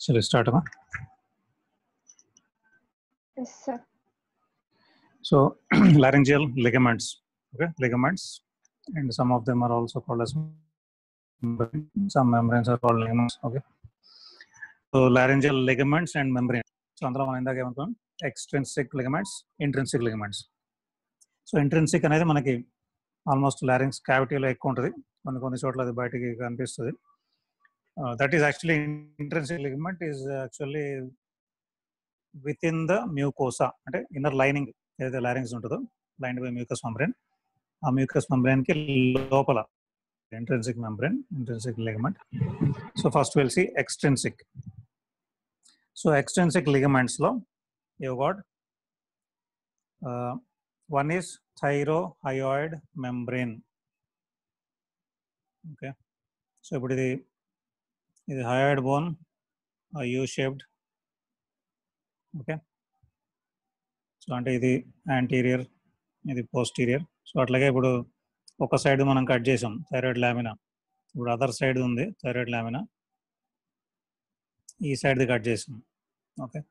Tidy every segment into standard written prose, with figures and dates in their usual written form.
Shall we start? Yes, sir. So laryngeal ligaments, okay, ligaments, and some of them are also called as membrane. Some membranes are called ligaments, okay. So laryngeal ligaments and membrane. So andalo మనం ఇందాక ఏమనుకున్నాం extrinsic ligaments, intrinsic ligaments. So intrinsic అనేది మనకి almost లారింగ్స్ క్యావిటీలో ఎక్కువ ఉంటుంది, కొన్ని చోట్ల అది బయటికి కనిపిస్తుంది. That is actually intrinsic ligament is actually within the mucosa, అంటే ఇన్నర్ లైనింగ్ ఏదైతే లారింగ్స్ ఉంటుందో లైన్డ్ బై మ్యూకస్ మెంబ్రేన్, ఆ మ్యూకస్ మెంబ్రేన్ కి లోపల intrinsic membrane, intrinsic ligament. So first will see extrinsic. So extrinsic ligaments లో you got one is thyrohyoid membrane. Okay, so ఇప్పుడు ఇది hyoid bone, U shaped. Okay, so అంటే ఇది anterior, ఇది posterior. So అట్లాగే ఇప్పుడు ఒక సైడ్ మనం కట్ చేసాం థైరాయిడ్ లామినా, ఇప్పుడు అదర్ సైడ్ ఉంది థైరాయిడ్ లామినా, ఈ సైడ్ది కట్ చేసాం. ఓకే,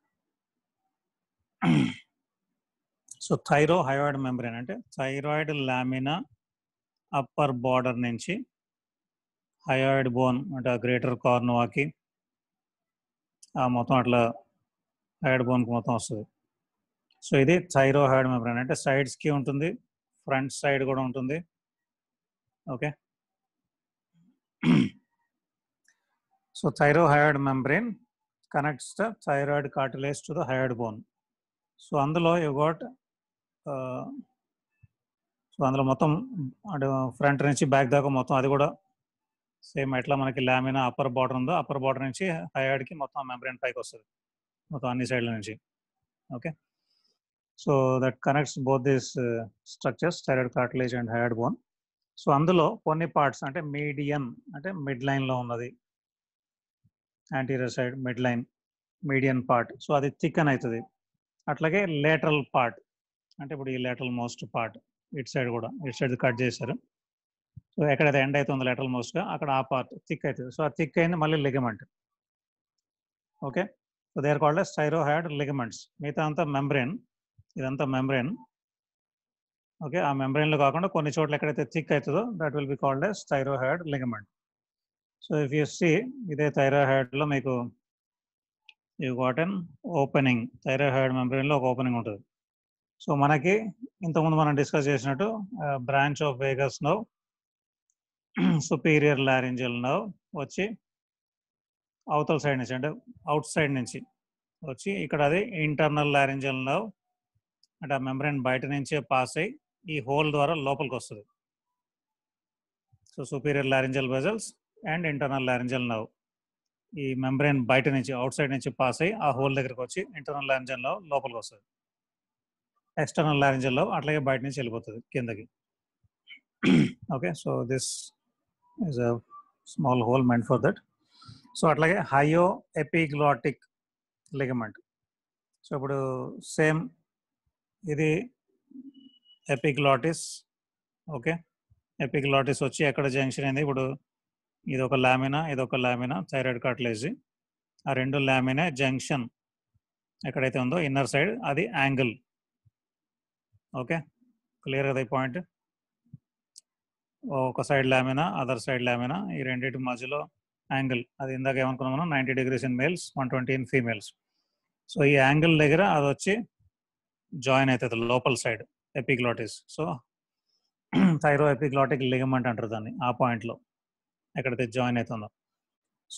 సో థైరోహయోయిడ్ మెంబ్రేన్ అంటే థైరాయిడ్ లామినా అప్పర్ బార్డర్ నుంచి హయోయిడ్ బోన్ అంటే గ్రేటర్ కార్నోవాకి ఆ మొత్తం అట్లా హయోయిడ్ బోన్కి మొత్తం వస్తుంది. సో ఇది థైరోహయోయిడ్ మెంబ్రేన్ అంటే సైడ్స్కి ఉంటుంది, ఫ్రంట్ సైడ్ కూడా ఉంటుంది. Okay, so thyrohyoid membrane connects the thyroid cartilage to the hyoid bone. So అందులో యు గాట్ సో అందులో మొత్తం అంటే ఫ్రంట్ నుంచి బ్యాక్ దాకా మొత్తం అది కూడా సేమ్ ఎట్లా మనకి లామినా అప్పర్ బార్డర్ ఉందో అప్పర్ బార్డర్ నుంచి హయోయిడ్కి మొత్తం మెంబ్రేన్ పైకి వస్తుంది మొత్తం అన్ని సైడ్ల నుంచి. Okay, so that connects both this structures thyroid cartilage and hyoid bone. So అందులో కొన్ని పార్ట్స్ అంటే మీడియన్ అంటే మిడ్ లైన్లో ఉన్నది, anterior side mid line median part, so అది థిక్కన్ అవుతుంది. అట్లాగే లేటరల్ పార్ట్ అంటే ఇప్పుడు ఈ లేటరల్ మోస్ట్ పార్ట్ ఇటు సైడ్ కూడా, ఇటు సైడ్ కట్ చేశారు. సో ఎక్కడైతే ఎండ్ అవుతుందో లేటరల్ మోస్ట్గా అక్కడ ఆ పార్ట్ థిక్ అవుతుంది. సో ఆ థిక్ అయింది మళ్ళీ ligament. Okay, so they are called as thyrohyoid ligaments. మిగతా అంతా మెంబ్రేన్, ఇదంతా మెంబ్రేన్. ఓకే, ఆ మెంబ్రేన్లో కాకుండా కొన్ని చోట్ల ఎక్కడైతే థిక్ అవుతుందో that will be called as thyrohyoid ligament. So if you see ఇదే థైరోహయోయిడ్లో మీకు you got an opening, thyrohyoid మెంబ్రేన్లో ఒక ఓపెనింగ్ ఉంటుంది. సో మనకి ఇంతకుముందు మనం డిస్కస్ చేసినట్టు branch of vagus nerve, superior laryngeal nerve వచ్చి అవతల సైడ్ నుంచి అంటే అవుట్ సైడ్ నుంచి వచ్చి ఇక్కడ అది ఇంటర్నల్ లారింజియల్ నర్వ్ అంటే ఆ మెంబ్రేన్ బయట నుంచే పాస్ అయ్యి ఈ హోల్ ద్వారా లోపలికి వస్తుంది. So superior laryngeal vessels and internal laryngeal nerve ఈ మెంబ్రేన్ బయట నుంచి అవుట్ సైడ్ నుంచి పాస్ అయ్యి ఆ హోల్ దగ్గరికి వచ్చి ఇంటర్నల్ లారింజియల్ నర్వ్ లోపలికి వస్తుంది. ఎక్స్టర్నల్ లారింజియల్ నర్వ్ అట్లాగే బయట నుంచి వెళ్ళిపోతుంది కిందకి. Okay, so this is a small whole meant for that. So అట్లాగే హయో ఎపిగ్లాటిక్ లిగమెంట్. సో ఇప్పుడు సేమ్ ఇది ఎపిగ్లాటిస్. ఓకే, ఎపిగ్లాటిస్ వచ్చి ఎక్కడ జంక్షన్ అయింది, ఇప్పుడు ఇది ఒక లామినా, ఇది ఒక లామినా థైరాయిడ్ కార్టిలేజ్, ఆ రెండు లామినా జంక్షన్ ఎక్కడైతే ఉందో ఇన్నర్ సైడ్ అది యాంగిల్. ఓకే, క్లియర్ కదా ఈ పాయింట్? ఒక side lamina, other side lamina, ఈ రెండింటి మధ్యలో యాంగిల్, అది ఇందాక ఏమనుకున్నాం మనం 90 degrees in males, 120 in females. So ఈ యాంగిల్ దగ్గర అది వచ్చి జాయిన్ అవుతుంది లోపల side epiglottis. So thyro epiglottic ligament అంటారు దాన్ని, ఆ పాయింట్లో ఎక్కడైతే జాయిన్ అవుతుందో.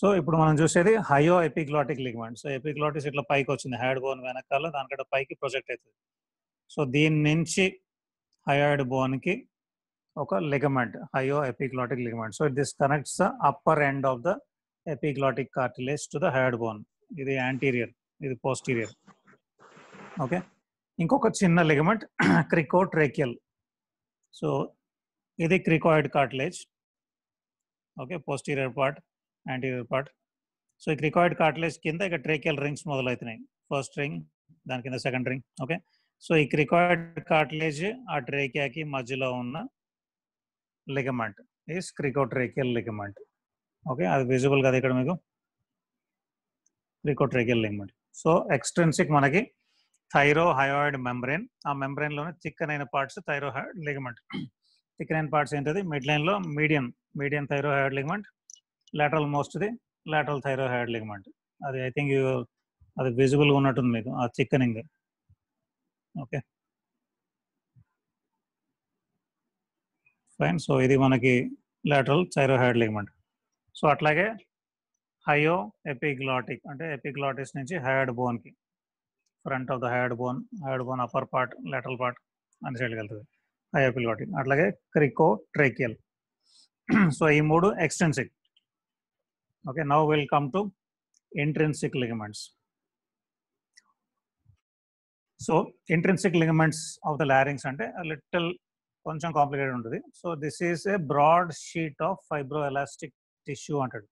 సో ఇప్పుడు మనం చూసేది హయో ఎపిగ్లాటిక్ లిగమెంట్. సో ఎపిగ్లాటిస్ ఇట్లా పైకి వచ్చింది, హయోయిడ్ బోన్ వెనకాల దానికంటే పైకి ప్రొజెక్ట్ అవుతుంది. సో దీని నుంచి హయోయిడ్ బోన్కి ఒక ligament, hyo epiglottic ligament. So this connects the upper end of the epiglottic cartilage to the hyoid bone. ఇది యాంటీరియర్, ఇది పోస్టీరియర్. ఓకే, ఇంకొక చిన్న లిగమెంట్ క్రికోట్రేకియల్. సో ఇది cricoid cartilage. Okay, posterior part, anterior part. So ఈ cricoid cartilage కింద ఇక tracheal rings మొదలవుతున్నాయి. First ring, దాని కింద సెకండ్ రింగ్. ఓకే, సో ఈ క్రికాయిడ్ కార్టిలేజ్ ఆ ట్రేకియాకి మధ్యలో ఉన్న లిగమెంట్ ఈస్ క్రికోట్రేకియల్ లిగమెంట్. ఓకే, అది విజిబుల్ కదా ఇక్కడ మీకు. క్రికోట్రేకియల్ లిగమెంట్. సో ఎక్స్ట్రిన్సిక్ మనకి థైరోహయోయిడ్ మెంబ్రెయిన్, ఆ మెంబ్రెయిన్ లోనే థిక్కనైన పార్ట్స్ థైరోహయోయిడ్ లిగమెంట్. థిక్కనైన పార్ట్స్ ఏంటది? మిడ్ లైన్ లో median thyrohyoid ligament, lateral most the lateral thyrohyoid ligament. అది ఐ థింక్ అది విజిబుల్ గా ఉన్నట్టుంది మీకు ఆ థిక్కనింగ్. Okay fine. సో ఇది మనకి లాటరల్ థైరోహయోయిడ్ లిగమెంట్. సో అట్లాగే హయో ఎపిగ్లాటిక్ అంటే ఎపిగ్లాటిస్ నుంచి హయోయిడ్ బోన్ కి, front of the hyoid bone upper part lateral part అన్ని సైడ్కి వెళ్తుంది హయో ఎపిగ్లాటిక్. అట్లాగే క్రికోట్రేకియల్. సో ఈ మూడు extrinsic. Okay, now will come to intrinsic ligaments. So intrinsic ligaments of the larynx అంటే లిటిల్ కొంచెం కాంప్లికేటెడ్ ఉంటుంది. So this is a broad sheet of fibro elastic tissue అంటాడు.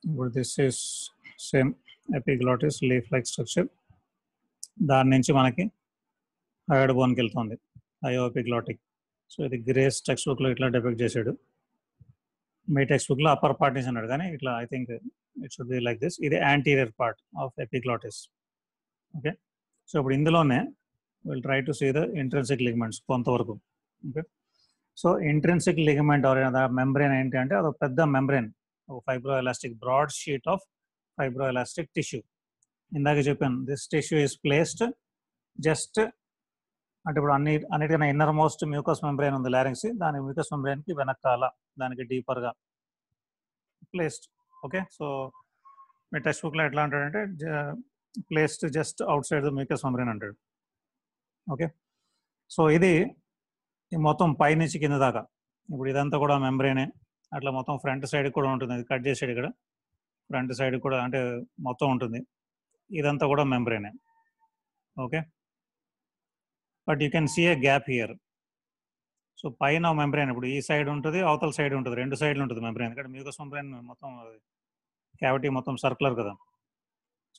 ఇప్పుడు this is same epiglottis leaf like structure. దాని నుంచి మనకి hyoid బోన్కి వెళ్తుంది హయో ఎపిగ్లాటిక్. సో ఇది గ్రేస్ టెక్స్ట్ బుక్ లో ఇట్లా డిపెక్ట్ చేశాడు. మీ టెక్స్ట్ బుక్ లో అప్పర్ పార్ట్ నుంచి అన్నాడు, కానీ ఇట్లా I think it should be like this. ఇది anterior part of epiglottis. Okay, so ఇప్పుడు ఇందులోనే will try to see the intrinsic ligaments కొంతవరకు. Okay, so intrinsic ligament or membrane ఏంటి అంటే అది ఒక పెద్ద మెంబ్రెయిన్, ఒక fibro elastic broad sheet of fibro elastic tissue. ఇందాక చెప్పాను this tissue is placed just అంటే ఇప్పుడు అన్నిటికన్నా ఇన్నర్ మోస్ట్ మ్యూకస్ మెంబ్రెయిన్ ఉంది లారింగ్స్, దాని మ్యూకస్ మెంబ్రెయిన్ కి వెనకాల దానికి డీపర్ గా ప్లేస్డ్. ఓకే, సో మీ టెక్స్ట్ బుక్ లో ఎట్లా అంటాడంటే placed just outside the mucus membrane అంటాడు. ఓకే, సో ఇది మొత్తం పై నుంచి కింద దాకా ఇప్పుడు ఇదంతా కూడా మెంబ్రెయినే. అట్లా మొత్తం ఫ్రంట్ సైడ్ కూడా ఉంటుంది, అది కట్ చేసాడు ఇక్కడ. ఫ్రంట్ సైడ్ కూడా అంటే మొత్తం ఉంటుంది, ఇదంతా కూడా మెంబ్రెయినే. Okay, but you can see a gap here. So పైన మెంబ్రెయిన్ ఇప్పుడు ఈ సైడ్ ఉంటుంది, అవతల సైడ్ ఉంటుంది, రెండు సైడ్లు ఉంటుంది మెంబ్రెయిన్. ఇక్కడ మ్యూకస్ మెంబ్రెయిన్ మొత్తం క్యావిటీ మొత్తం సర్కులర్ కదా.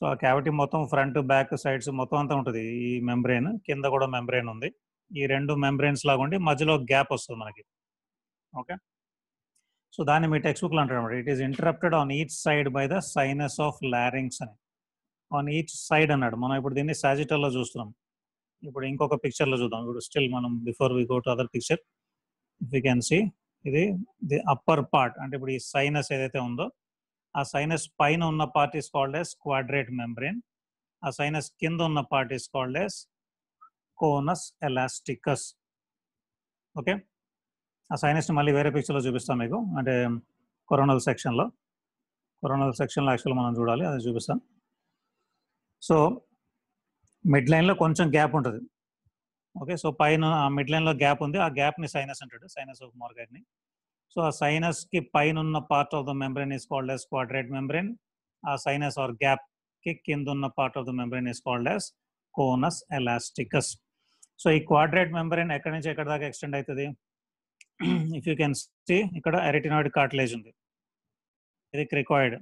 సో ఆ క్యావిటీ మొత్తం ఫ్రంట్ బ్యాక్ సైడ్స్ మొత్తం అంతా ఉంటుంది ఈ మెంబ్రెయిన్. కింద కూడా మెంబ్రెయిన్ ఉంది. ఈ రెండు మెంబ్రెయిన్స్ లాగా ఉండి మధ్యలో గ్యాప్ వస్తుంది మనకి. ఓకే, సో దాన్ని మీ టెక్స్ట్ బుక్ లో అంటారు అనమాట. It is interrupted on each side by the sinus of larynx అని. ఆన్ ఈచ్ సైడ్ అన్నాడు. మనం ఇప్పుడు దీన్ని సాజిటల్ లో చూస్తున్నాం. ఇప్పుడు ఇంకొక పిక్చర్ లో చూద్దాం. ఇప్పుడు స్టిల్ మనం before we go to other picture, if you can see ఇది ది అప్పర్ పార్ట్. అంటే ఇప్పుడు ఈ సైనస్ ఏదైతే ఉందో ఆ సైనస్ పైన ఉన్న part is called as quadrate membrane. ఆ సైనస్ కింద ఉన్న part is called as conus elasticus. Okay, ఆ సైనస్ని మళ్ళీ వేరే పిక్చర్లో చూపిస్తాను మీకు, అంటే కొరోనల్ సెక్షన్లో యాక్చువల్ మనం చూడాలి, అది చూపిస్తాను. సో మిడ్ లైన్లో కొంచెం గ్యాప్ ఉంటుంది. ఓకే, సో పైన ఆ మిడ్ లైన్లో గ్యాప్ ఉంది, ఆ గ్యాప్ని సైనస్ అంటాడు, సైనస్ ఆఫ్ మోర్గాన్ని. సో ఆ సైనస్కి పైన ఉన్న part of the membrane is called as quadrate membrane. ఆ సైనస్ ఆర్ గ్యాప్కి కింద ఉన్న part of the membrane is called as conus elasticus. So ఈ క్వాడ్రేట్ మెంబ్రెయిన్ ఎక్కడి నుంచి ఎక్కడి దాకా ఎక్స్టెండ్ అవుతుంది? ఇఫ్ యూ కెన్ సీ ఇక్కడ అరెటినాయిడ్ కార్టిలేజ్ ఉంది, ఇది క్రికాయిడ్.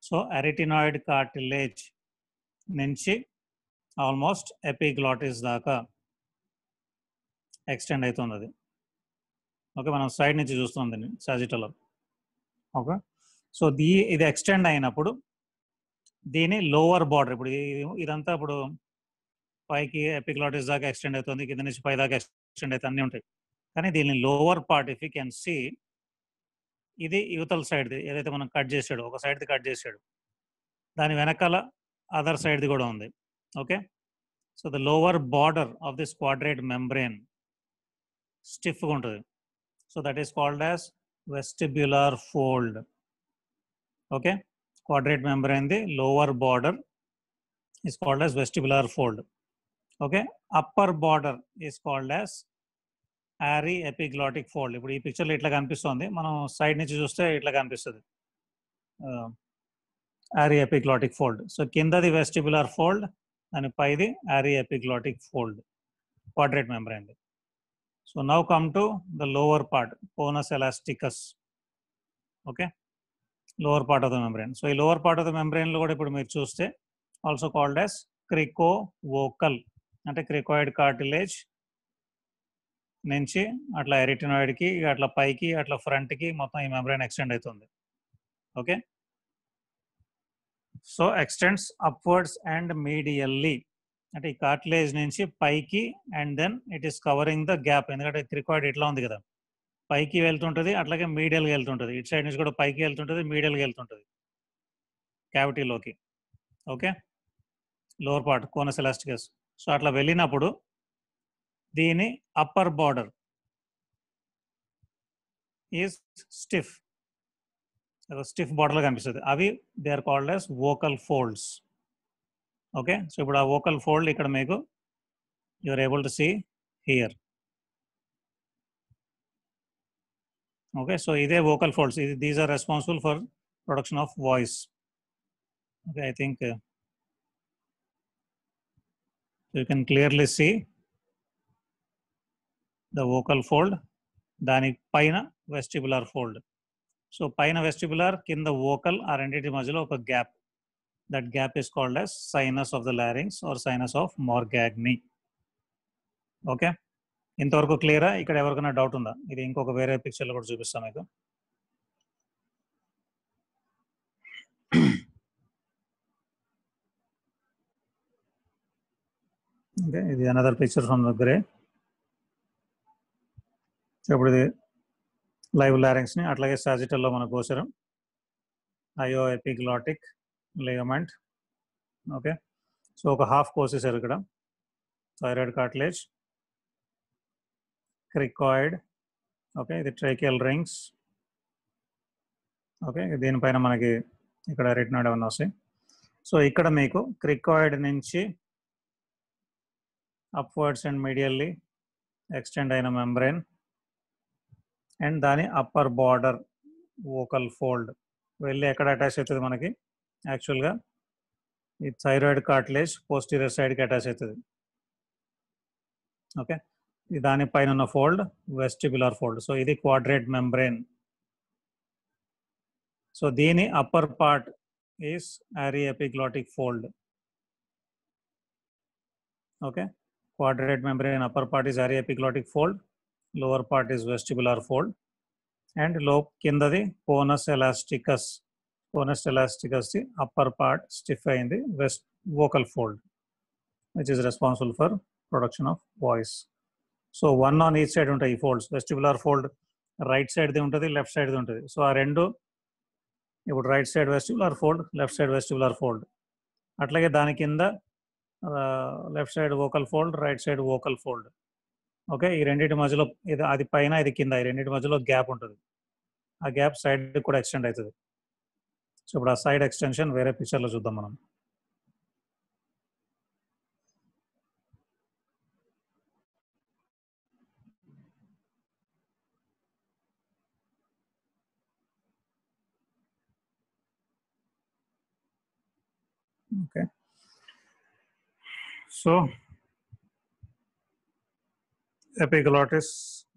సో అరెటినాయిడ్ కార్టిలేజ్ నుంచి ఆల్మోస్ట్ ఎపిగ్లాటిస్ దాకా ఎక్స్టెండ్ అవుతుంది అది. ఓకే, మనం సైడ్ నుంచి చూస్తున్నాం దీన్ని సాజిటల్లో. ఓకే, సో ఇది ఎక్స్టెండ్ అయినప్పుడు దీని లోవర్ బార్డర్, ఇప్పుడు ఇదంతా ఇప్పుడు పైకి ఎపిగ్లాటిస్ దాకా ఎక్స్టెండ్ అవుతుంది, కింద నుంచి పై దాకా ఎక్స్టెండ్ అవుతుంది, అన్నీ ఉంటాయి. కానీ దీని lower part if you can see ఇది యువతల సైడ్ది ఏదైతే మనం కట్ చేసాడు, ఒక సైడ్ది కట్ చేసాడు, దాని వెనకాల అదర్ సైడ్ది కూడా ఉంది. Okay, so the lower border of this quadrate membrane స్టిఫ్గా ఉంటుంది. So that is called as vestibular fold. Okay, quadrate membrane the lower border is called as vestibular fold. Okay, upper border is called as ary epiglottic fold. ఇప్పుడు ఈ పిక్చర్లో ఇట్లా కనిపిస్తుంది, మనం side నుంచి చూస్తే ఇట్లా కనిపిస్తుంది ఆరీ ఎపిగ్లాటిక్ ఫోల్డ్. సో కిందది వెస్టిబ్యులర్ ఫోల్డ్, దాని పైది ary epiglottic fold quadrate membrane. So now come to the lower part, conus elasticus. Okay, lower part of the membrane. So ఈ lower part of the membrane లో కూడా ఇప్పుడు మీరు చూస్తే also called as cricovocal, అంటే క్రికోయిడ్ cartilage నుంచి అట్లా ఎరిటినాయిడ్ కి అట్లా పైకి అట్లా ఫ్రంట్ కి మొత్తం ఈ మెంబ్రేన్ ఎక్స్టెండ్ అవుతుంది. Okay, so extends upwards and medially, అంటే ఈ కార్టిలేజ్ నుంచి పైకి and then it is covering the gap. ఎందుకంటే క్రికాయిడ్ ఇట్లా ఉంది కదా, పైకి వెళ్తుంటుంది అట్లాగే మీడియల్గా వెళ్తుంటుంది. ఇటు సైడ్ నుంచి కూడా పైకి వెళ్తుంటుంది, మీడియల్గా వెళ్తుంటుంది క్యావిటీలోకి. Okay, lower part conus elasticus. So అట్లా వెళ్ళినప్పుడు దీని upper border is stiff, stiff బార్డర్లో కనిపిస్తుంది. అవి they are called as vocal folds. Okay, so ఇప్పుడు ఆ వోకల్ ఫోల్డ్ ఇక్కడ మీకు you are able to see here. Okay, so ఇదే vocal folds, these are responsible for production of voice. Okay, I think you can clearly see the vocal fold, దాని పైన vestibular fold. So పైన vestibular, కింద vocal, ఆ రెండింటి మధ్యలో ఒక gap. That gap is called as sinus of the larynx or sinus of మార్గాగ్ని. Okay, ఇంతవరకు క్లియరా? ఇక్కడ ఎవరికైనా డౌట్ ఉందా? ఇది ఇంకొక వేరే పిక్చర్లో కూడా చూపిస్తాను మీకు. ఓకే, ఇది another picture from the grey. ఇప్పుడు ఇది లైవ్ లారింగ్స్ ని, అట్లాగే సాజిటల్లో మన కోసరం అయో ఎపిగ్లాటిక్ లిగమెంట్. ఓకే, సో ఒక హాఫ్ కోసేసారు ఇక్కడ, థైరాయిడ్ కార్టిలేజ్, క్రికాయిడ్. ఓకే, ఇది ట్రైకియల్ రింగ్స్. ఓకే, దీనిపైన మనకి ఇక్కడ రెటినాయిడ్ అవన్నీ వస్తాయి. సో ఇక్కడ మీకు క్రికాయిడ్ నుంచి అప్వర్డ్స్ అండ్ మీడియల్లీ ఎక్స్టెండ్ అయిన మెంబ్రెయిన్ అండ్ దాని అప్పర్ బార్డర్ వోకల్ ఫోల్డ్ వెళ్ళి ఎక్కడ అటాచ్ అవుతుంది మనకి? యాక్చువల్గా ఈ థైరాయిడ్ కార్టిలేజ్ పోస్టీరియర్ సైడ్కి అటాచ్ అవుతుంది. ఓకే, దానిపైన ఉన్న ఫోల్డ్ వెస్టిబులర్ ఫోల్డ్. సో ఇది క్వాడ్రేట్ మెంబ్రెయిన్. సో దీని upper part is ary ఎపిగ్లాటిక్ fold. Okay, quadrate membrane upper part is array epiglottic fold, lower part is vestibular fold, and lobe kindadi conus elasticus. Conus elasticus the upper part stiff in the vocal fold, which is responsible for production of voice. So one on each side untai folds. Vestibular fold right side di untadi, left side di untadi. So aa rendu ఇప్పుడు right side vestibular fold, left side vestibular fold. అట్లాగే దాని కింద left side vocal fold, right side vocal fold. Okay, ఈ రెండింటి మధ్యలో ఇది అది పైన ఇది కింద, ఈ రెండింటి మధ్యలో గ్యాప్ ఉంటుంది. ఆ గ్యాప్ సైడ్ కూడా ఎక్స్టెండ్ అవుతుంది. సో ఇప్పుడు ఆ సైడ్ ఎక్స్టెన్షన్ వేరే పిక్చర్లో చూద్దాం మనం. ఓకే, సో ఎపిగ్లాటిస్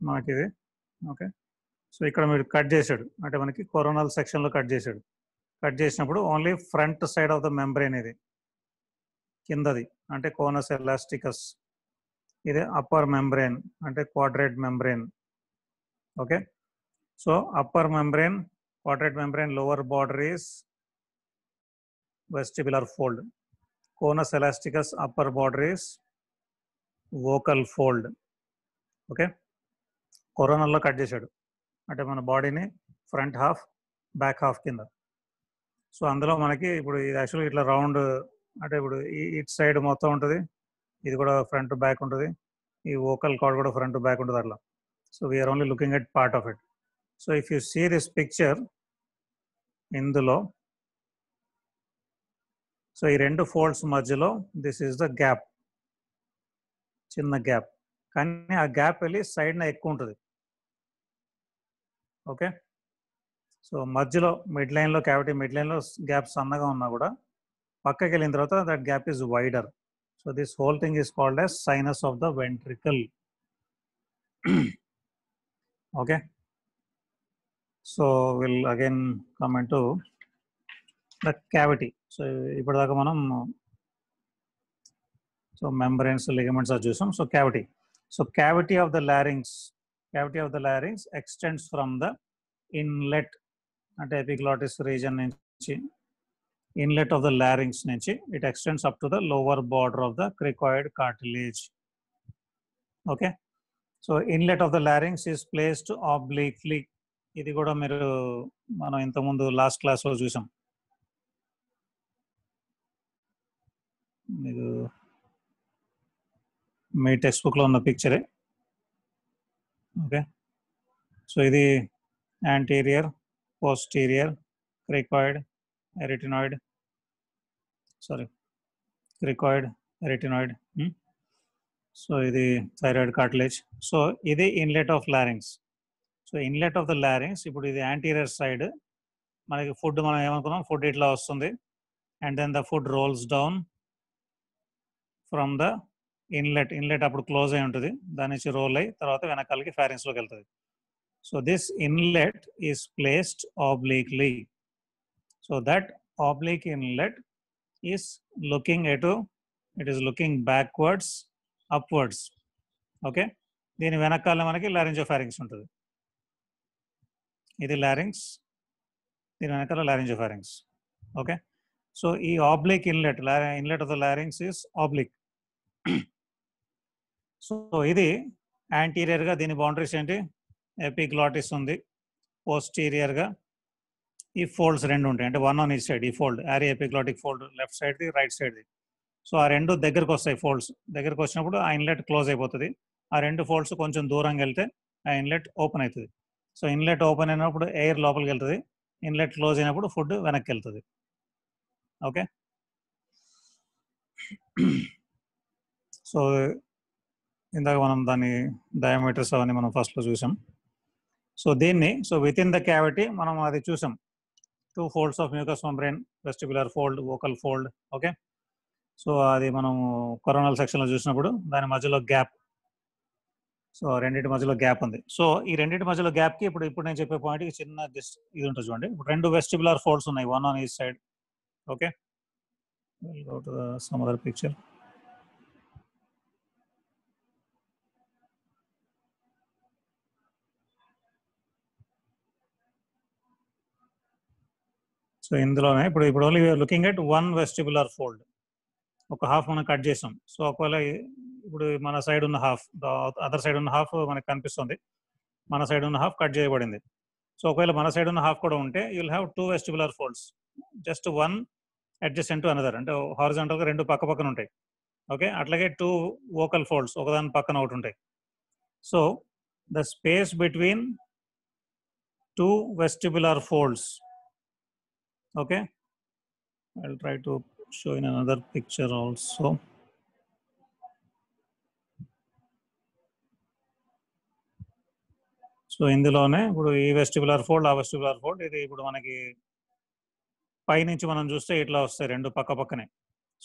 మనకి ఇది. ఓకే, సో ఇక్కడ మీరు కట్ చేశాడు అంటే మనకి కొరోనల్ సెక్షన్లో కట్ చేశాడు. కట్ చేసినప్పుడు only front side of the membrane ఇది కిందది అంటే కోనస్ ఎలాస్టికస్, ఇది అప్పర్ మెంబ్రెయిన్ అంటే quadrate membrane. Okay, so upper membrane quadrate membrane, lower border is vestibular fold. Conus elasticus upper border is vocal fold. Okay, కొరోనల్లో cut చేశాడు అంటే మన బాడీని ఫ్రంట్ హాఫ్, బ్యాక్ హాఫ్ కింద. సో అందులో మనకి ఇప్పుడు ఇది యాక్చువల్గా ఇట్లా రౌండ్ అంటే ఇప్పుడు ఇటు సైడ్ మొత్తం ఉంటుంది, ఇది కూడా ఫ్రంట్ బ్యాక్ ఉంటుంది, ఈ వోకల్ కార్డ్ కూడా ఫ్రంట్ బ్యాక్ ఉంటుంది అట్లా. So we are only looking at part of it. So if you see this picture, ఇందులో సో ఈ రెండు ఫోల్డ్స్ మధ్యలో దిస్ ఈస్ ద గ్యాప్, చిన్న గ్యాప్, కానీ ఆ గ్యాప్ వెళ్ళి సైడ్న ఎక్కువ ఉంటుంది. ఓకే, సో మధ్యలో మిడ్ లైన్లో క్యావిటీ మిడ్ లైన్లో గ్యాప్ సన్నగా ఉన్నా కూడా పక్కకి వెళ్ళిన తర్వాత that gap is wider. So this whole thing is called as sinus of the ventricle. Okay, so we'll again come into the cavity. So ఇప్పటిదాకా మనం so membranes, ligaments are చూసాం. So cavity of the larynx extends from the inlet అంటే epiglottis region నుంచి inlet of the larynx నుంచి it extends up to the lower border of the cricoid cartilage. Okay, so inlet of the larynx is placed obliquely. ఇది కూడా మీరు మనం ఇంతకుముందు last క్లాస్లో చూసాం. మీకు మీ టెక్స్ట్ బుక్లో ఉన్న పిక్చరే. ఓకే, సో ఇది యాంటీరియర్, పోస్టీరియర్, క్రికాయిడ్, ఎరిటినాయిడ్, క్రికాయిడ్, ఎరిటినాయిడ్. సో ఇది థైరాయిడ్ కార్టిలేజ్. సో ఇది inlet of లారింగ్స్. So inlet of the లారింగ్స్, ఇప్పుడు ఇది యాంటీరియర్ సైడ్. మనకి ఫుడ్ మనం ఏమనుకున్నాం, ఫుడ్ ఇట్లా వస్తుంది and then the food rolls down from the inlet అప్పుడు క్లోజ్ అయి ఉంటుంది, దాని నుంచి రోల్ అయ్యి తర్వాత వెనకాలకి ఫారింగ్స్లోకి వెళ్తుంది. So this inlet is placed obliquely. So that oblique inlet is looking it is looking backwards upwards. Okay, దీని వెనకాల మనకి లారింజోఫారింగ్స్ ఉంటుంది. ఇది లారింగ్స్, దీని వెనకాల లారింజోఫారింగ్స్. ఓకే, సో ఈ oblique inlet of the larynx is oblique. So ఇది యాంటీరియర్గా దీని బౌండరీస్ ఏంటి, ఎపిగ్లాటిస్ ఉంది. పోస్టీరియర్గా ఈ ఫోల్డ్స్ రెండు ఉంటాయి, అంటే వన్ ఆన్ ఈచ్ సైడ్. ఈ fold ary epiglottic fold left సైడ్ది, రైట్ సైడ్ది. సో ఆ రెండు దగ్గరకు వస్తాయి. ఫోల్డ్స్ దగ్గరకు వచ్చినప్పుడు ఆ ఇన్లెట్ క్లోజ్ అయిపోతుంది. ఆ రెండు ఫోల్డ్స్ కొంచెం దూరంగా వెళ్తే ఆ ఇన్లెట్ ఓపెన్ అవుతుంది. సో ఇన్లెట్ ఓపెన్ అయినప్పుడు ఎయిర్ లోపలికి వెళ్తుంది, ఇన్లెట్ క్లోజ్ అయినప్పుడు ఫుడ్ వెనక్కి వెళ్తుంది. ఓకే, సో ఇందాక మనం దాని డయామీటర్స్ అవన్నీ మనం ఫస్ట్లో చూసాం. సో దీన్ని విత్ ఇన్ ద క్యావిటీ మనం అది చూసాం. 2 folds of mucus membrane, vestibular fold, vocal fold. Okay, so అది మనం కొరోనల్ సెక్షన్లో చూసినప్పుడు దాని మధ్యలో గ్యాప్. సో రెండింటి మధ్యలో గ్యాప్ ఉంది. సో ఈ రెండింటి మధ్యలో గ్యాప్కి ఇప్పుడు నేను చెప్పే పాయింట్కి చిన్న ఇది ఉంటుంది చూడండి. ఇప్పుడు 2 వెస్టిబులర్ ఫోల్డ్స్ ఉన్నాయి, one on each side. Okay, go to some other picture. So ఇందులోనే ఇప్పుడు only looking at 1 vestibular fold. ఒక హాఫ్ మనం కట్ చేసాం. సో ఒకవేళ ఇప్పుడు మన సైడ్ ఉన్న హాఫ్, అదర్ సైడ్ ఉన్న హాఫ్ మనకు కనిపిస్తుంది, మన సైడ్ ఉన్న హాఫ్ కట్ చేయబడింది. సో ఒకవేళ మన సైడ్ ఉన్న హాఫ్ కూడా ఉంటే you will have 2 vestibular folds, just 1 adjacent to another, అంటే హారిజాంటల్గా 2 పక్క పక్కన ఉంటాయి. ఓకే, అట్లాగే 2 వోకల్ ఫోల్డ్స్ ఒకదాని పక్కన ఒకటి ఉంటాయి. So the space between 2 vestibular folds. Okay, I'll try to show in another picture also. So ఇందులోనే ఇప్పుడు ఈ వెస్టిబులర్ ఫోల్డ్, ఆ వెస్టిబులర్ ఫోల్డ్, ఇది ఇప్పుడు మనకి పైనుంచి మనం చూస్తే ఇట్లా వస్తాయి రెండు పక్క పక్కనే.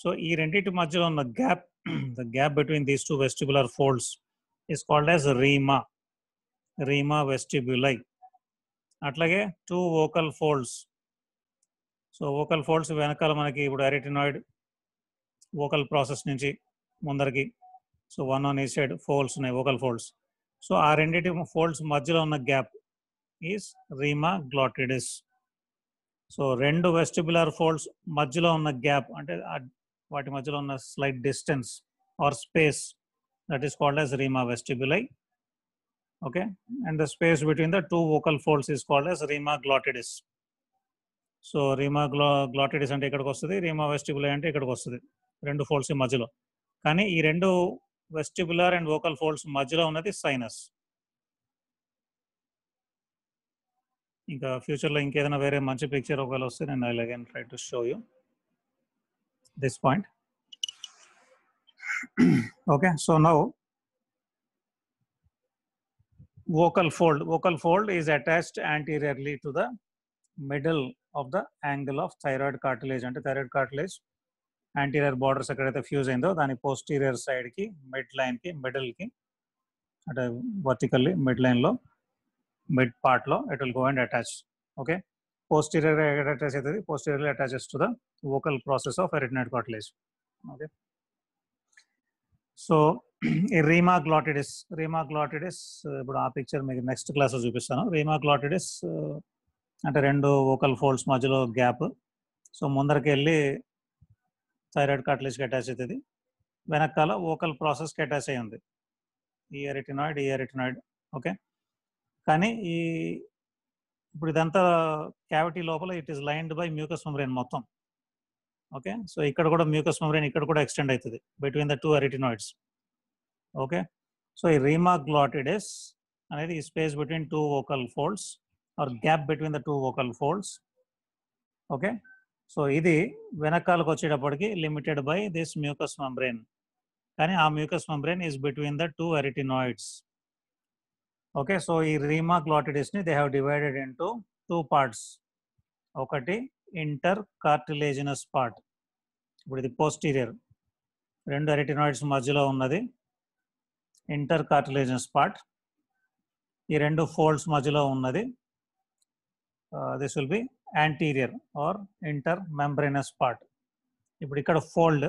సో ఈ రెండింటి మధ్యలో ఉన్న gap, the gap between these 2 vestibular folds is called as rima vestibuli. అట్లాగే 2 vocal folds. So vocal folds వెనకాల మనకి ఇప్పుడు అరిటినాయిడ్ వోకల్ ప్రాసెస్ నుంచి ముందరికి, so 1 on each side folds ఉన్నాయి, వోకల్ ఫోల్డ్స్. సో ఆ రెండింటి ఫోల్డ్స్ మధ్యలో ఉన్న gap is rima glottidis. So 2 vestibular folds మధ్యలో ఉన్న గ్యాప్, అంటే వాటి మధ్యలో ఉన్న slight distance or space, that is called as rima vestibuli. Okay, and the space between the 2 vocal folds is called as rima glottidis. So rima glottidis అంటే ఇక్కడికి వస్తుంది, రీమా వెస్టిబులై అంటే ఇక్కడికి వస్తుంది, 2 ఫోల్డ్స్ మధ్యలో. కానీ ఈ 2 వెస్టిబులర్ అండ్ వోకల్ ఫోల్డ్స్ మధ్యలో ఉన్నది సైనస్. ఇంకా ఫ్యూచర్లో ఇంకేదైనా వేరే మంచి పిక్చర్ ఒకవేళ వస్తే నేను I again try to show you this point. Okay, so now vocal fold is attached anteriorly to the middle of the angle of thyroid cartilage. అంటే థైరాయిడ్ కార్టిలేజ్ యాంటీరియర్ బార్డర్స్ ఎక్కడైతే ఫ్యూజ్ అయిందో దాని posterior సైడ్కి, mid లైన్కి, మిడిల్కి అంటే vertically mid లైన్లో mid పార్ట్లో it will go and attach. Okay, పోస్టీరియర్గా అటాచ్ అవుతుంది, posteriorly attaches to the vocal process of arytenoid cartilage. Okay, so ఈ రీమా గ్లాటిడిస్ ఇప్పుడు ఆ పిక్చర్ మీకు నెక్స్ట్ క్లాస్లో చూపిస్తాను. రీమా గ్లాటిడిస్ అంటే రెండు వోకల్ ఫోల్డ్స్ మధ్యలో గ్యాప్. సో ముందరికి వెళ్ళి థైరాయిడ్ కార్టిలేజ్కి అటాచ్ అవుతుంది, వెనకాల వోకల్ ప్రాసెస్కి అటాచ్ అయి ఉంది ఈ ఎరిటనాయిడ్. ఓకే, కానీ ఇప్పుడు ఇదంతా క్యావిటీ లోపల it is lined by mucus membrane మొత్తం. ఓకే, సో ఇక్కడ కూడా మ్యూకస్ మెంబ్రేన్ ఇక్కడ కూడా ఎక్స్టెండ్ అవుతుంది between the two arytenoids. Okay, so ఈ రీమా గ్లాటిడిస్ అనేది ఈ space between two vocal folds or gap between the two vocal folds. Okay, so ఇది వెనకాలకు వచ్చేటప్పటికి limited by this mucus membrane, కానీ ఆ mucus membrane is between the two arytenoids. Okay, so ఈ rima గ్లాటిడిస్ని they have divided into two parts. ఒకటి inter cartilaginous part, ఇప్పుడు ఇది పోస్టీరియర్, రెండు ఎరిటనాయిడ్స్ మధ్యలో ఉన్నది ఇంటర్ కార్టిలేజినస్ పార్ట్. ఈ రెండు ఫోల్డ్స్ మధ్యలో ఉన్నది this will be anterior are inter membranous part. ఇప్పుడు ఇక్కడ ఫోల్డ్,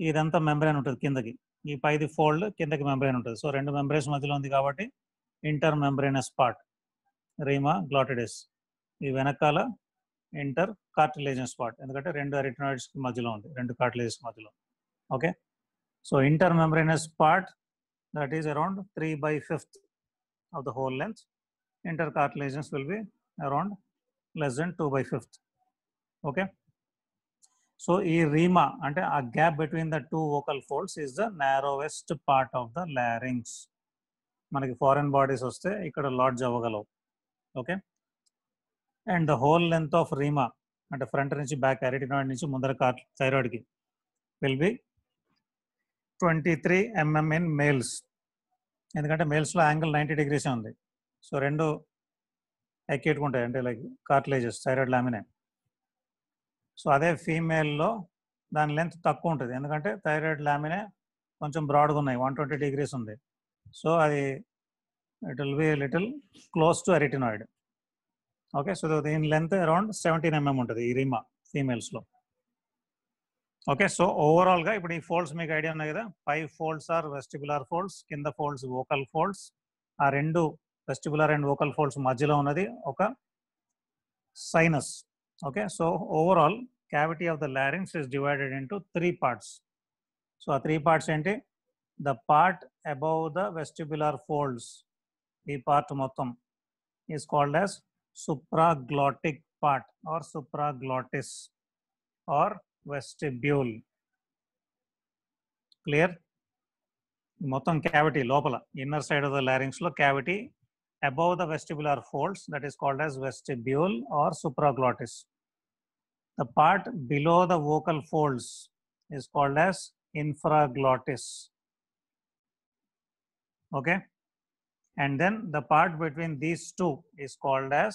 ఇదంతా మెంబ్రేన్ ఉంటుంది కిందకి, ఈ పైది ఫోల్డ్, కిందకి మెంబ్రేన్ ఉంటుంది. సో రెండు మెంబ్రేన్స్ మధ్యలో ఉంది కాబట్టి ఇంటర్ మెంబ్రేనస్ పార్ట్ రీమా గ్లాటిడిస్. ఈ వెనకాల ఇంటర్ కార్టిలేజినస్ పార్ట్, ఎందుకంటే రెండు ఎరిటనాయిడ్స్ మధ్యలో ఉంది, రెండు కార్టిలేజెస్ మధ్యలో. Okay, so inter membranous part that is around 3/5 of the whole length. Intercartilaginous will be around less than 2/5. Okay, so ee rima ante a gap between the two vocal folds is the narrowest part of the larynx. manaki foreign bodies vaste ikkada lodge avagalavu. Okay, and the whole length of rima ante front nunchi back arytenoid nunchi mundara thyroid ki will be 23 mm in males, ఎందుకంటే మేల్స్లో angle 90 degrees ఉంది. So రెండు అక్యూట్గా ఉంటాయి, అంటే like cartilages thyroid లామినే. So అదే ఫీమేల్లో దాని length తక్కువ ఉంటుంది, ఎందుకంటే థైరాయిడ్ లామినే కొంచెం బ్రాడ్గా ఉన్నాయి, 120 degrees ఉంది. సో అది it will be little close to arytenoid. Okay, so దీని లెంత్ అరౌండ్ 17 mm ఉంటుంది ఈ రీమా ఫీమేల్స్లో. ఓకే, సో ఓవరాల్గా ఇప్పుడు ఈ ఫోల్డ్స్ మీకు ఐడియా ఉన్నాయి కదా, 5 folds ఆర్ వెస్టిబులర్ ఫోల్డ్స్, కింద ఫోల్డ్స్ వోకల్ ఫోల్డ్స్. ఆ రెండు వెస్టిబులర్ అండ్ వోకల్ ఫోల్డ్స్ మధ్యలో ఉన్నది ఒక sinus. Okay, so overall cavity of the లారింగ్స్ is divided into 3 parts. So ఆ 3 parts ఏంటి? The part above the vestibular folds, ఈ పార్ట్ మొత్తం is called as supraglottic part or supraglottis or vestibule. Clear? మొత్తం cavity లోపల inner side of the larynx లో cavity above the vestibular folds, that is called as vestibule or supraglottis. The part below the vocal folds is called as infraglottis. Okay, and then the part between these two is called as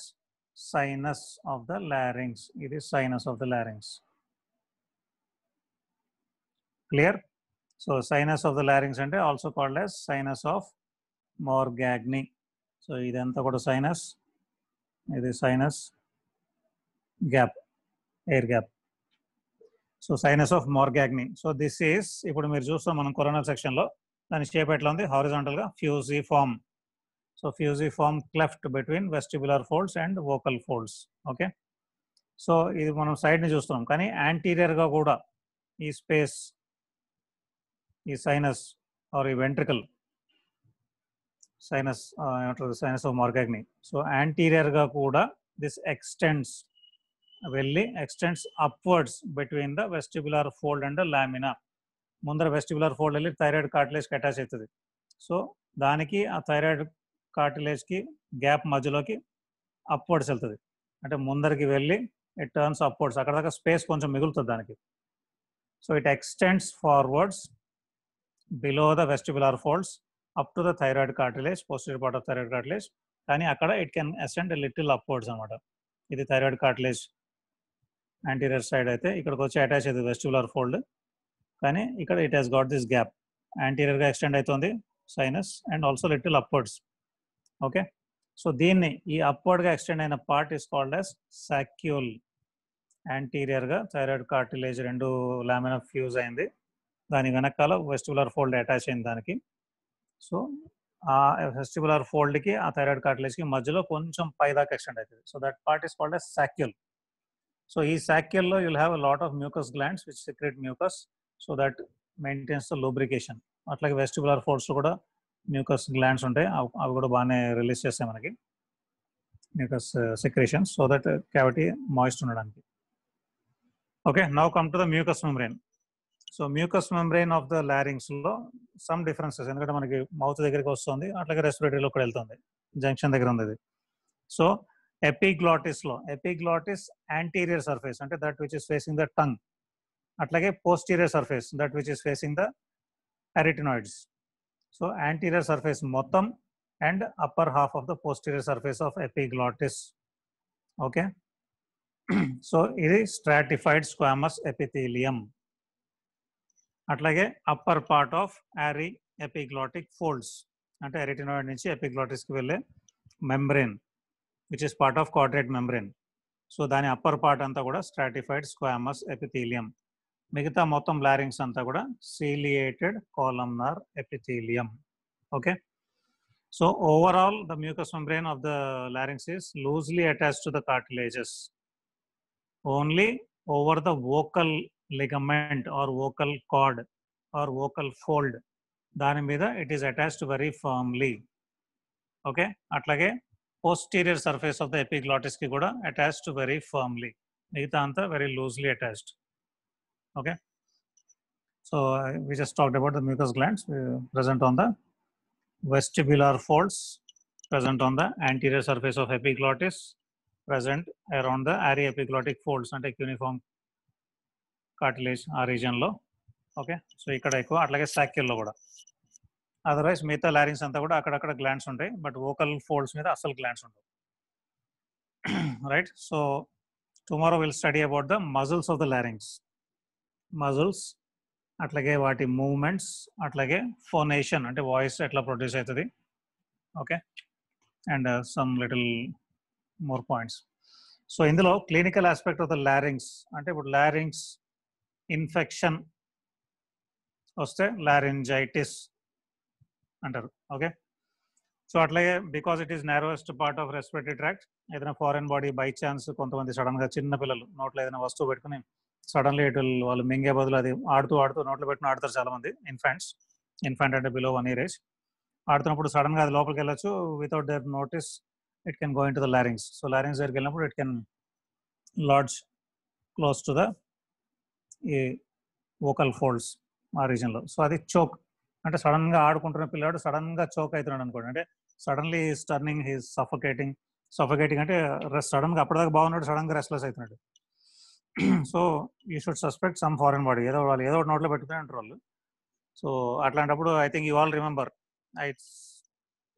sinus of the larynx. It is sinus of the larynx. Clear? So sinus of the larynx and also called as sinus of Morgagni. So idantha kuda sinus, ఇది sinus gap, air gap. So sinus of Morgagni. So this is, ఇప్పుడు మీరు చూస్తాం మనం coronal section లో దాని shape ఎట్లా ఉంది, horizontal గా fusiform. So fusiform cleft between vestibular folds and vocal folds. Okay, so ఇది మనం సైడ్ ని చూస్తున్నాం, కానీ యాంటీరియర్ గా కూడా ఈ స్పేస్, ఈ సైనస్ ఆర్ ఈ వెంట్రికల్ సైనస్ ఏమంటారు, sinus of Morgagni. So anterior గా కూడా this extends upwards between the vestibular fold and lamina. ముందర వెస్టిబులర్ ఫోల్డ్ వెళ్ళి థైరాయిడ్ కార్టిలేజ్కి అటాచ్ అవుతుంది. సో దానికి ఆ థైరాయిడ్ కార్టిలేజ్కి గ్యాప్ మధ్యలోకి అప్వర్డ్స్ వెళ్తుంది, అంటే ముందరికి వెళ్ళి ఇట్ టర్న్స్ అప్వర్డ్స్, అక్కడ దాకా స్పేస్ కొంచెం మిగులుతుంది దానికి. So it extends forwards below the vestibular folds up to the thyroid cartilage, posterior part of thyroid cartilage. కానీ అక్కడ it can ascend little upwards అనమాట. ఇది థైరాయిడ్ కార్టిలేజ్ యాంటీరియర్ సైడ్ అయితే, ఇక్కడికి వచ్చి అటాచ్ అవుతుంది వెస్టిబులర్ ఫోల్డ్, కానీ ఇక్కడ it has got this gap, యాంటీరియర్గా ఎక్స్టెండ్ అవుతుంది, sinus and also little upwards. Okay, so దీన్ని ఈ అప్వర్డ్గా ఎక్స్టెండ్ అయిన part is called as saccule. యాంటీరియర్గా థైరాయిడ్ కార్టిలేజ్ రెండు లామినా ఫ్యూజ్ అయింది, దాని వెనకాల వెస్టిబులర్ ఫోల్డ్ అటాచ్ అయింది దానికి. సో ఆ వెస్టిబులర్ ఫోల్డ్కి ఆ థైరాయిడ్ కార్టిలేజ్కి మధ్యలో కొంచెం పైదాకా ఎక్స్టెండ్ అవుతుంది. So that part is called as saccule. So ఈ సాక్యూల్లో you'll have a lot of mucus glands which secrete mucus, so that maintains the lubrication. అట్లాగే వెస్టిబులర్ ఫోల్డ్స్ కూడా మ్యూకస్ గ్లాండ్స్ ఉంటాయి, అవి కూడా బాగానే రిలీజ్ చేస్తాయి మనకి mucus secretions, so that cavity moist ఉండడానికి. Okay, now come to the mucus membrane. So mucus membrane of the larynx లో సమ్ డిఫరెన్సెస్, ఎందుకంటే మనకి మౌత్ దగ్గరికి వస్తుంది, అట్లాగే రెస్పిరేటరీలో కూడా వెళ్తుంది, జంక్షన్ దగ్గర ఉంది. సో ఎపిగ్లాటిస్ లో, ఎపిగ్లాటిస్ యాంటీరియర్ సర్ఫేస్ అంటే that which is facing the tongue, అట్లాగే posterior surface that which is facing the arytenoids. So anterior surface మొత్తం and upper half of the posterior surface of epiglottis. Okay, so ఇది stratified squamous epithelium. అట్లాగే upper part of aryepiglottic folds అంటే arytenoid నుంచి ఎపిగ్లాటిస్కి వెళ్ళే membrane which is part of quadrate membrane. So దాని upper part అంతా కూడా stratified squamous epithelium. మిగతా మొత్తం లారింగ్స్ అంతా కూడా ciliated columnar epithelium. Okay, so overall the mucus membrane of the లారింగ్స్ is loosely attached to the cartilages. Only over the vocal ligament or vocal cord or vocal fold, దాని మీద it is attached very firmly. Okay, అట్లాగే posterior surface of the epiglottis కి కూడా attached very firmly, మిగతా అంతా very loosely attached. Okay, so we just talked about the mucous glands present on the vestibular folds, present on the anterior surface of epiglottis, present around the aryepiglottic folds అంటే cuneiform cartilage ఆ reason లో. Okay, so ఇక్కడ ఎక్కువ, అట్లాగే సాక్యూల్లో కూడా. Otherwise మిగతా లారింగ్స్ అంతా కూడా అక్కడక్కడ గ్లాండ్స్ ఉంటాయి, బట్ వోకల్ ఫోల్డ్స్ మీద అసలు గ్లాండ్స్ ఉంటాయి. Right, so tomorrow will study about the muscles of the లారింగ్స్. Muscles, అట్లాగే వాటి మూవ్మెంట్స్, అట్లాగే ఫోనేషన్ అంటే వాయిస్ ఎట్లా ప్రొడ్యూస్ అవుతుంది. Okay, and some little more points. So ఇందులో clinical aspect of the larynx అంటే ఇప్పుడు లారింగ్స్ ఇన్ఫెక్షన్ వస్తే లారింజైటిస్ అంటారు. ఓకే, సో అట్లాగే because it is narrowest part of respiratory tract, ఏదైనా ఫారెన్ బాడీ బై ఛాన్స్ కొంతమంది సడన్గా చిన్న పిల్లలు నోట్లో ఏదైనా వస్తువు పెట్టుకుని సడన్లీ ఇటు వాళ్ళు మింగే బదులు అది ఆడుతూ నోట్లో పెట్టుకుని ఆడతారు చాలా మంది. ఇన్ఫాంట్ అంటే బిలో 1 year ఏజ్ ఆడుతున్నప్పుడు సడన్గా అది లోపలికి వెళ్ళొచ్చు, without there notice it can go in to the larynx. So larynx దగ్గరికి వెళ్ళినప్పుడు it can lodge close to the ఈ వోకల్ ఫోల్డ్స్ ఆ రీజన్లో. సో అది చోక్ అంటే సడన్గా ఆడుకుంటున్న పిల్లాడు సడన్గా చోక్ అవుతున్నాడు అనుకోండి, అంటే suddenly is turning, he's suffocating అంటే సడన్గా అప్పటిదాకా బాగున్నాడు, సడన్గా రెస్ట్లెస్ అవుతున్నాడు. So you should suspect some foreign body, ఏదో ఒకటి నోట్లో పెట్టుకుని అంటారు వాళ్ళు. సో అట్లాంటప్పుడు I think you all remember, I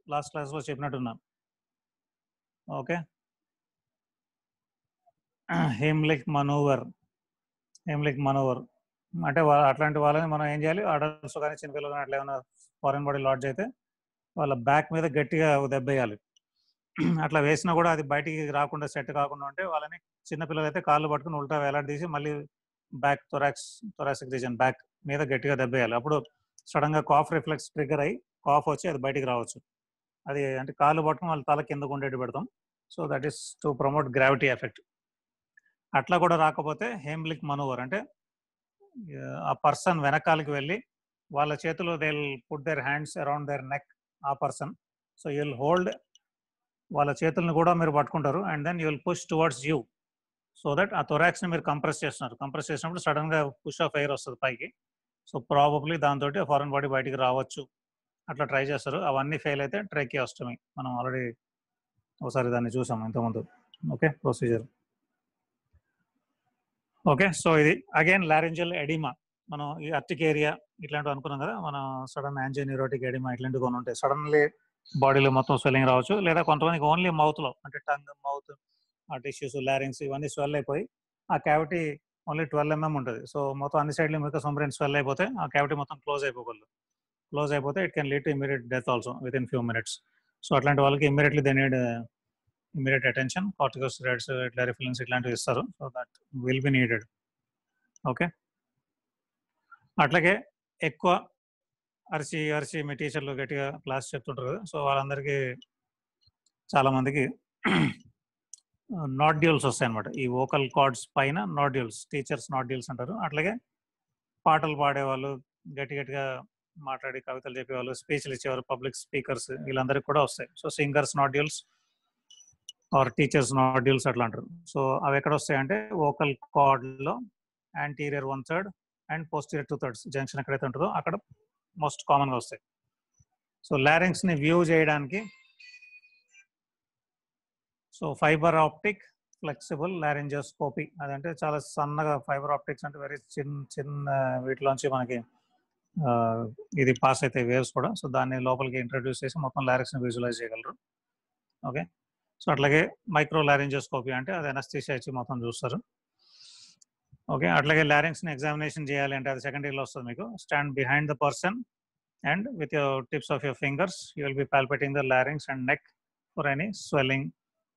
last క్లాస్లో చెప్పినట్టున్నా. ఓకే, హెమ్లిక్ మనూవర్ అంటే అట్లాంటి వాళ్ళని మనం ఏం చేయాలి, అడల్ట్స్ కానీ చిన్నపిల్లలు కానీ అట్లా ఏమైనా ఫారెన్ బాడీ లాడ్జ్ అయితే వాళ్ళ బ్యాక్ మీద గట్టిగా దెబ్బేయాలి. అట్లా వేసినా కూడా అది బయటికి రాకుండా సెట్ కాకుండా ఉంటే వాళ్ళని, చిన్నపిల్లలు అయితే కాళ్ళు పట్టుకుని ఉల్టా వేలాడదీసి మళ్ళీ బ్యాక్ థొరాసిక్ రీజన్ బ్యాక్ మీద గట్టిగా దెబ్బేయాలి. అప్పుడు సడన్ గా కాఫ్ రిఫ్లెక్స్ ట్రిగర్ అయ్యి కాఫ్ వచ్చి అది బయటికి రావచ్చు. అది అంటే కాళ్ళు పట్టుకుని వాళ్ళ తల కింద ఉండేటి పెడతాం. So that is to promote gravity effect. అట్లా కూడా రాకపోతే హెమ్లిక్ మనూవర్ అంటే ఆ పర్సన్ వెనకాలకి వెళ్ళి వాళ్ళ చేతులు they will put their hands around their neck ఆ person. So you will hold, వాళ్ళ చేతులను కూడా మీరు పట్టుకుంటారు and then you will push towards you, so that ఆ థొరాక్స్ని మీరు కంప్రెస్ చేస్తున్నారు. కంప్రెస్ చేసినప్పుడు సడన్గా పుష్ ఆఫ్ ఎయిర్ వస్తుంది పైకి. సో ప్రాబబ్లీ దాంతో ఫారెన్ బాడీ బయటికి రావచ్చు. అట్లా ట్రై చేస్తారు. అవన్నీ ఫెయిల్ అయితే ట్రెకియోస్టమీ, మనం ఆల్రెడీ ఒకసారి దాన్ని చూసాం ఇంతకుముందు. Okay, procedure. ఓకే, సో ఇది అగైన్ లారింజల్ ఎడిమా. మనం ఈ అర్టిక్ ఏరియా ఇట్లాంటివి అనుకున్నాం కదా, మనం సడన్ యాంజియోన్యూరోటిక్ ఎడిమా ఇట్లాంటివి కొన్ని ఉంటాయి. సడన్లీ బాడీలో మొత్తం స్వెల్లింగ్ రావచ్చు, లేదా కొంతమందికి ఓన్లీ మౌత్లో అంటే టంగ్, మౌత్, ఆ టిష్యూస్, లారింగ్స్ ఇవన్నీ స్వెల్ అయిపోయి ఆ క్యావిటీ ఓన్లీ 12 mm ఉంటుంది. సో మొత్తం అన్ని సైడ్లు మిగతా సొంబ్రెయిన్ స్వెల్ అయిపోతే ఆ క్యావిటీ మొత్తం క్లోజ్ అయిపోగలదు. క్లోజ్ అయిపోతే it can lead to immediate death also with in few minutes. So అట్లాంటి వాళ్ళకి immediately they need immediate attention, corticosteroids ఇట్లా రిఫిలిన్స్ ఇట్లాంటివి ఇస్తారు. So that will B needed. Okay, అట్లాగే ఎక్కువ అరిచి మీ టీచర్లు గట్టిగా క్లాస్ చెప్తుంటారు కదా, సో వాళ్ళందరికీ చాలా మందికి నాడ్యూల్స్ వస్తాయి అనమాట. ఈ వోకల్ కార్డ్స్ పైన నాడ్యూల్స్, టీచర్స్ నాడ్యూల్స్ అంటారు. అట్లాగే పాటలు పాడేవాళ్ళు, గట్టిగా మాట్లాడి కవితలు చెప్పేవాళ్ళు, స్పీచ్లు ఇచ్చేవారు, పబ్లిక్ స్పీకర్స్, వీళ్ళందరికీ కూడా వస్తాయి. So singers nodules or teachers nodules అట్లా అంటారు. సో అవి ఎక్కడ వస్తాయంటే వోకల్ కార్డ్లో యాంటీరియర్ 1/3 అండ్ పోస్టీరియర్ 2/3 జంక్షన్ ఎక్కడైతే ఉంటుందో అక్కడ మోస్ట్ కామన్గా వస్తాయి. సో లారింగ్స్ని వ్యూ చేయడానికి సో ఫైబర్ ఆప్టిక్ ఫ్లెక్సిబుల్ లారింజోస్కోపీ, అదంటే చాలా సన్నగా ఫైబర్ ఆప్టిక్స్ అంటే వెరీ చిన్న వీటిలోంచి మనకి ఇది పాస్ అయితే వేవ్స్ కూడా. సో దాన్ని లోపలికి ఇంట్రడ్యూస్ చేసి మొత్తం లారింగ్స్ని విజువలైజ్ చేయగలరు. ఓకే, సో అట్లాగే మైక్రో లారింజోస్కోపీ అంటే అది అనస్థీషియా ఇచ్చి మొత్తం చూస్తారు. ఓకే, అట్లాగే లారింగ్స్ని ఎగ్జామినేషన్ చేయాలి అంటే అది సెకండ్ ఇయర్లో వస్తుంది మీకు. Stand behind the person and with your tips of your fingers you will be palpating the larynx and neck for any swelling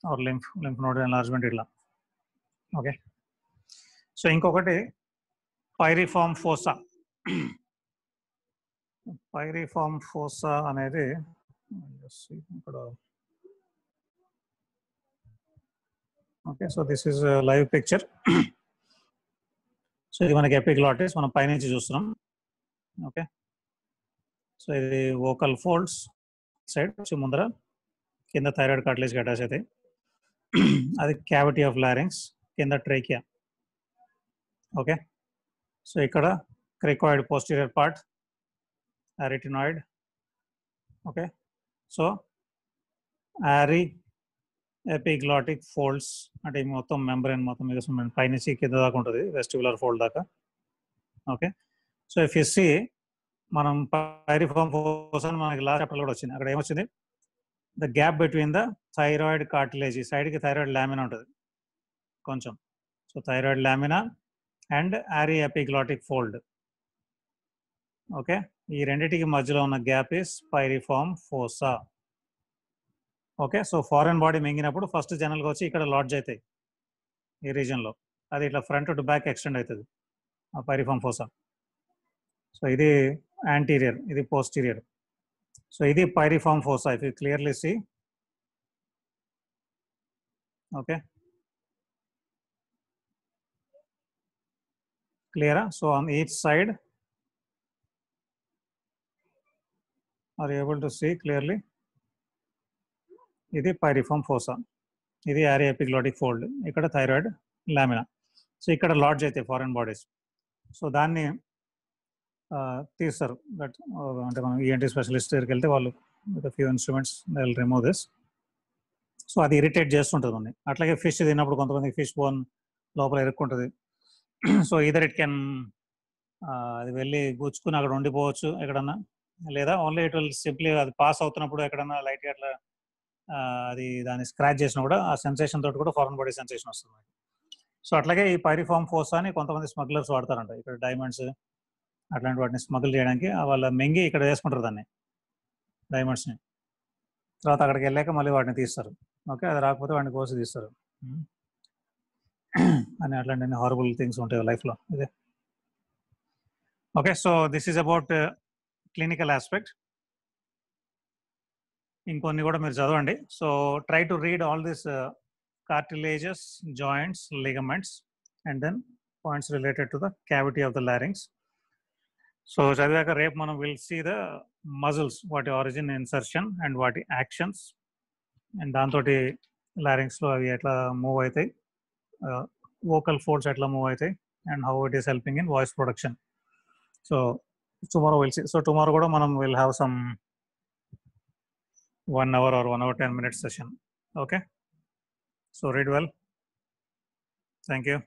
or lymph node enlargement ఇట్లా. ఓకే, సో ఇంకొకటి piriform fossa. Piriform fossa అనేది ఇక్కడ. Okay, so this is live picture. So ఇది మనకి epiglottis, మనం పైనుంచి చూస్తున్నాం. Okay, so ఇది వోకల్ ఫోల్డ్స్ సైడ్ ముందర, కింద థైరాయిడ్ కార్టిలేజ్ అటాచ్ అవుతాయి. అది క్యావిటీ ఆఫ్ లారింగ్స్, కింద ట్రేకియా. ఓకే, సో ఇక్కడ క్రికాయిడ్ పోస్టీరియర్ పార్ట్, అరిటినాయిడ్. ఓకే, సో ఆరి ఎపిగ్లాటిక్ ఫోల్డ్స్ అంటే మొత్తం మెంబ్రెయిన్ మొత్తం మీద పైనుంచి కింద దాకా ఉంటుంది, వెస్టిబులర్ ఫోల్డ్ దాకా. Okay, so if you see మనం పైరిఫామ్ ఫోసా మనకి లాస్ట్ చాప్టర్ కూడా వచ్చింది. అక్కడ ఏమొచ్చింది, the gap between the thyroid cartilage, ఈ సైడ్కి థైరాయిడ్ లామినా ఉంటుంది కొంచెం. So thyroid lamina and aari ఎపిగ్లాటిక్ fold. Okay, ఈ రెండింటికి మధ్యలో ఉన్న gap is piriform fossa. Okay, so foreign body మింగినప్పుడు ఫస్ట్ జనరల్గా వచ్చి ఇక్కడ లాడ్జ్ అవుతాయి ఈ రీజన్లో, అది ఇట్లా ఫ్రంట్ టు బ్యాక్ ఎక్స్టెండ్ అవుతుంది ఆ పైరిఫామ్ ఫోసా. సో ఇది యాంటీరియర్, ఇది పోస్టీరియర్. సో ఇది piriform fossa if you clearly see. Okay, క్లియరా? So on each side are you able to see clearly? ఇది పైరిఫామ్ ఫోసా, ఇది ఆరి ఎపిగ్లాటిక్ ఫోల్డ్, ఇక్కడ థైరాయిడ్ లామినా. సో ఇక్కడ లాడ్జ్ అవుతాయి ఫారెన్ బాడీస్. సో దాన్ని తీస్తారు. బట్ అంటే మనం ఈఎన్టీ స్పెషలిస్ట్ దగ్గరికి వెళ్తే వాళ్ళు with few instruments they will remove this. So అది ఇరిటేట్ చేస్తుంటుంది మనకి. అట్లాగే ఫిష్ తిన్నప్పుడు కొంతమంది ఫిష్ బోన్ లోపల ఇరుక్కుంటుంది. సో ఈదర్ ఇట్ కెన్ అది వెళ్ళి గుచ్చుకుని అక్కడ ఉండిపోవచ్చు ఎక్కడన్నా, లేదా ఓన్లీ ఇట్ విల్ సింప్లీ అది పాస్ అవుతున్నప్పుడు ఎక్కడన్నా లైట్గా అట్లా అది దాన్ని స్క్రాచ్ చేసినా కూడా ఆ సెన్సేషన్ తోటి కూడా ఫారెన్ బాడీ సెన్సేషన్ వస్తుంది. సో అట్లాగే ఈ పైరిఫామ్ ఫోసా అని కొంతమంది స్మగ్లర్స్ వాడతారంట. ఇక్కడ డైమండ్స్ అట్లాంటి వాటిని స్మగుల్ చేయడానికి వాళ్ళ మెంగి ఇక్కడ వేసుకుంటారు దాన్ని, డైమండ్స్ని. తర్వాత అక్కడికి వెళ్ళాక మళ్ళీ వాటిని తీస్తారు. ఓకే, అది రాకపోతే వాటిని కోసి తీస్తారు అని అట్లాంటి హారబుల్ థింగ్స్ ఉంటాయి లైఫ్లో ఇదే. Okay, so this is about clinical aspect. ఇంకొన్ని కూడా మీరు చదవండి. So try to read all this cartilages, joints, ligaments, and then points related to the cavity of the larynx. So చదివాక రేపు మనం విల్ సీ ద మజిల్స్, వాటి origin, insertion and వాటి actions, and దాంతో లారింగ్స్లో అవి ఎట్లా మూవ్ అవుతాయి, వోకల్ ఫోల్డ్స్ ఎట్లా మూవ్ అవుతాయి, and how it is helping in voice production. So tomorrow will see. So tomorrow కూడా మనం will have some 1 hour or 1 hour 10 minutes session. Okay, so read well. Thank you.